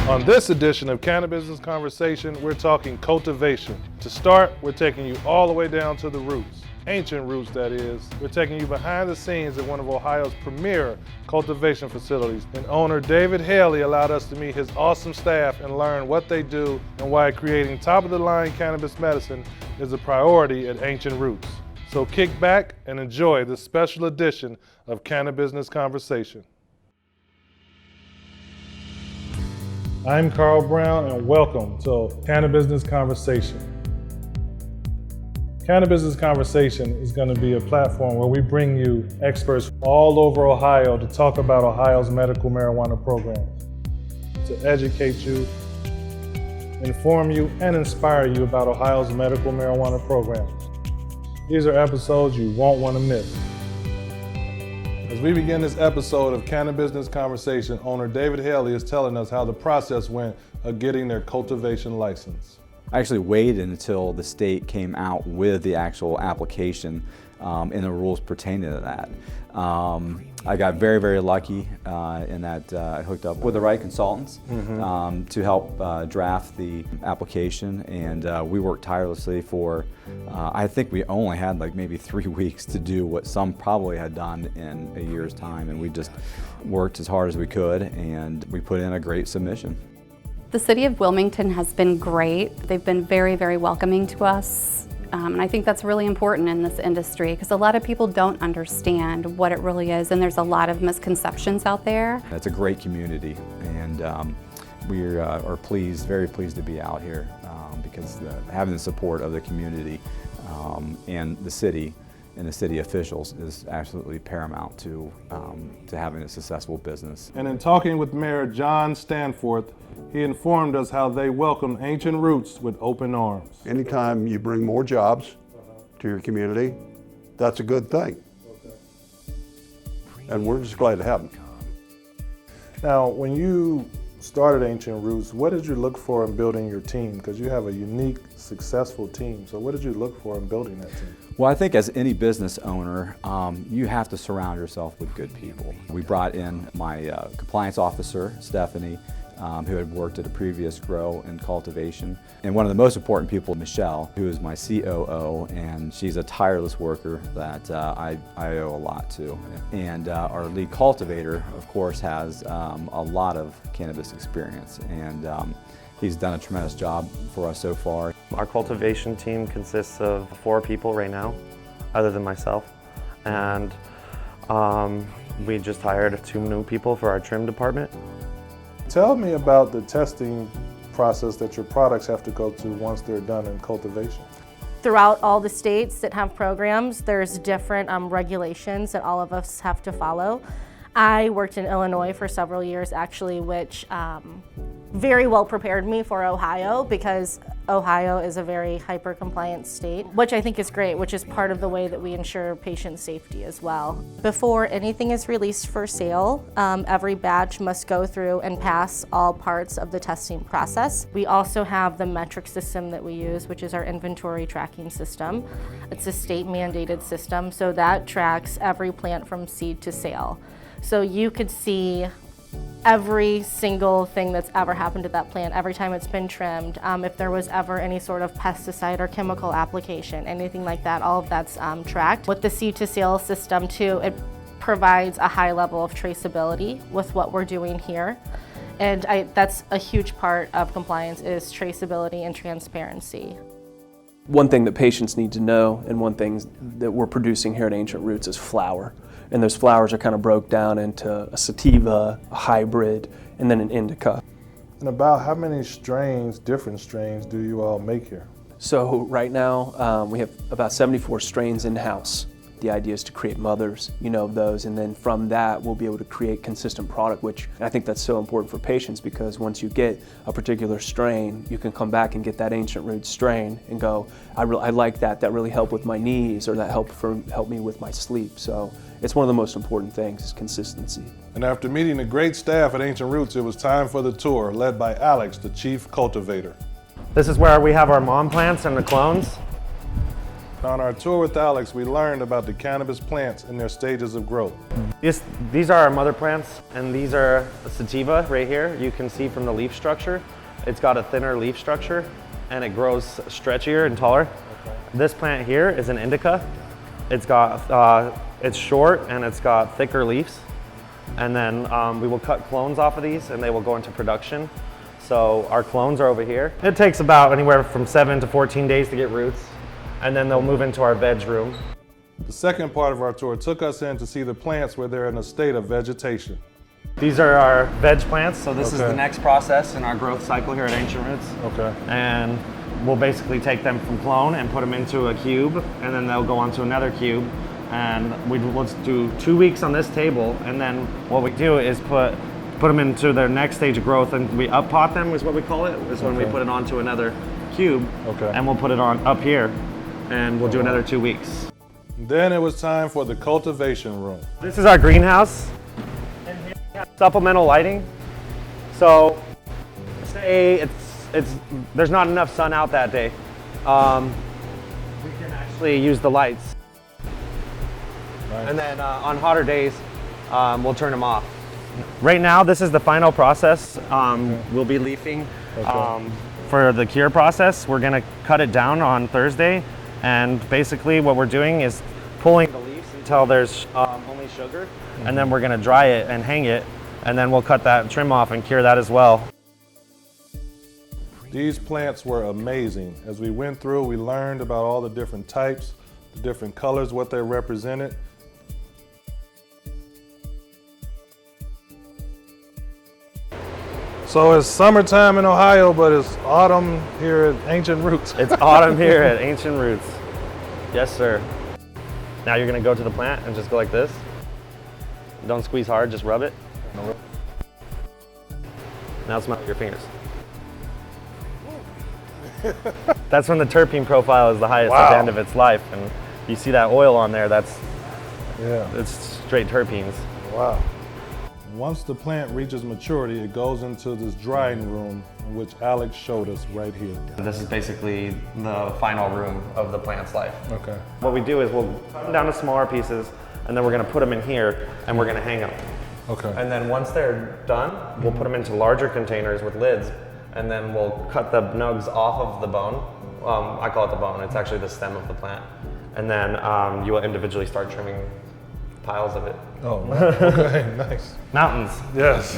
On this edition of Cannabusiness Conversation, we're talking cultivation. To start, we're taking you all the way down to the roots. Ancient roots, that is. We're taking you behind the scenes at one of Ohio's premier cultivation facilities. And owner David Haley allowed us to meet his awesome staff and learn what they do and why creating top-of-the-line cannabis medicine is a priority at Ancient Roots. So kick back and enjoy this special edition of Cannabusiness Conversation. I'm Karl Brown and welcome to Cannabusiness Conversation. Cannabusiness Conversation is going to be a platform where we bring you experts all over Ohio to talk about Ohio's medical marijuana programs, to educate you, inform you, and inspire you about Ohio's medical marijuana programs. These are episodes you won't want to miss. As we begin this episode of Cannabusiness Conversation, owner David Haley is telling us how the process went of getting their cultivation license. I actually waited until the state came out with the actual application and the rules pertaining to that. I got very, very lucky in that I hooked up with the right consultants to help draft the application, and we worked tirelessly for, I think we only had like maybe 3 weeks to do what some probably had done in a year's time, and we just worked as hard as we could, and we put in a great submission. The city of Wilmington has been great. They've been very, very welcoming to us. And I think that's really important in this industry because a lot of people don't understand what it really is, and there's a lot of misconceptions out there. It's a great community, and we are pleased, very pleased to be out here because having the support of the community and the city officials is absolutely paramount to having a successful business. And in talking with Mayor John Stanforth, he informed us how they welcome Ancient Roots with open arms. Anytime you bring more jobs to your community, that's a good thing. And we're just glad to have them. Now, when you started Ancient Roots, what did you look for in building your team? Because you have a unique, successful team. So what did you look for in building that team? Well, I think as any business owner, you have to surround yourself with good people. We brought in my compliance officer, Stephanie, who had worked at a previous grow in cultivation. And one of the most important people, Michelle, who is my COO, and she's a tireless worker that I owe a lot to. And our lead cultivator, of course, has a lot of cannabis experience, and he's done a tremendous job for us so far. Our cultivation team consists of 4 people right now, other than myself. And we just hired 2 new people for our trim department. Tell me about the testing process that your products have to go through once they're done in cultivation. Throughout all the states that have programs, there's different regulations that all of us have to follow. I worked in Illinois for several years actually, which very well prepared me for Ohio because Ohio is a very hyper-compliant state, which I think is great, which is part of the way that we ensure patient safety as well. Before anything is released for sale, every batch must go through and pass all parts of the testing process. We also have the metric system that we use, which is our inventory tracking system. It's a state-mandated system, so that tracks every plant from seed to sale. So you could see every single thing that's ever happened to that plant, every time it's been trimmed, if there was ever any sort of pesticide or chemical application, anything like that, all of that's tracked. With the seed to sale system too, it provides a high level of traceability with what we're doing here. And that's a huge part of compliance is traceability and transparency. One thing that patients need to know, and one thing that we're producing here at Ancient Roots is flower. And those flowers are kind of broke down into a sativa, a hybrid, and then an indica. And about how many strains, different strains, do you all make here? So right now we have about 74 strains in-house. The idea is to create mothers, of those, and then from that we'll be able to create consistent product, which I think that's so important for patients because once you get a particular strain, you can come back and get that Ancient Roots strain and go, I like that really helped with my knees, or that helped me with my sleep. So it's one of the most important things is consistency. And after meeting the great staff at Ancient Roots, it was time for the tour, led by Alex, the chief cultivator. This is where we have our mom plants and the clones. On our tour with Alex, we learned about the cannabis plants and their stages of growth. These are our mother plants, and these are sativa right here. You can see from the leaf structure, it's got a thinner leaf structure, and it grows stretchier and taller. Okay. This plant here is an indica. It's got, it's short and it's got thicker leaves. And then we will cut clones off of these and they will go into production. So our clones are over here. It takes about anywhere from 7 to 14 days to get roots. And then they'll move into our veg room. The second part of our tour took us in to see the plants where they're in a state of vegetation. These are our veg plants. So this is the next process in our growth cycle here at Ancient Roots. Okay. And we'll basically take them from clone and put them into a cube, and then they'll go onto another cube. And we'll do 2 weeks on this table, and then what we do is put them into their next stage of growth, and we up pot them is what we call it, is when we put it onto another cube, and we'll put it on up here, and we'll do another 2 weeks. Then it was time for the cultivation room. This is our greenhouse, and here we have supplemental lighting. So say there's not enough sun out that day, we can actually use the lights. Nice. And then on hotter days, we'll turn them off. Right now, this is the final process. We'll be leafing for the cure process. We're gonna cut it down on Thursday, and basically what we're doing is pulling the leaves until there's only sugar, and then we're gonna dry it and hang it, and then we'll cut that trim off and cure that as well. These plants were amazing. As we went through, we learned about all the different types, the different colors, what they represented. So it's summertime in Ohio, but it's autumn here at Ancient Roots. It's autumn here at Ancient Roots. Yes, sir. Now you're gonna go to the plant and just go like this. Don't squeeze hard, just rub it. Now smell your fingers. That's when the terpene profile is the highest at the end of its life, and you see that oil on there, it's straight terpenes. Wow. Once the plant reaches maturity, it goes into this drying room, which Alex showed us right here. This is basically the final room of the plant's life. Okay. What we do is we'll cut them down to smaller pieces, and then we're gonna put them in here, and we're gonna hang them. Okay. And then once they're done, we'll put them into larger containers with lids, and then we'll cut the nugs off of the bone. I call it the bone, it's actually the stem of the plant. And then you will individually start trimming piles of it. Oh, okay, nice. Mountains. Yes.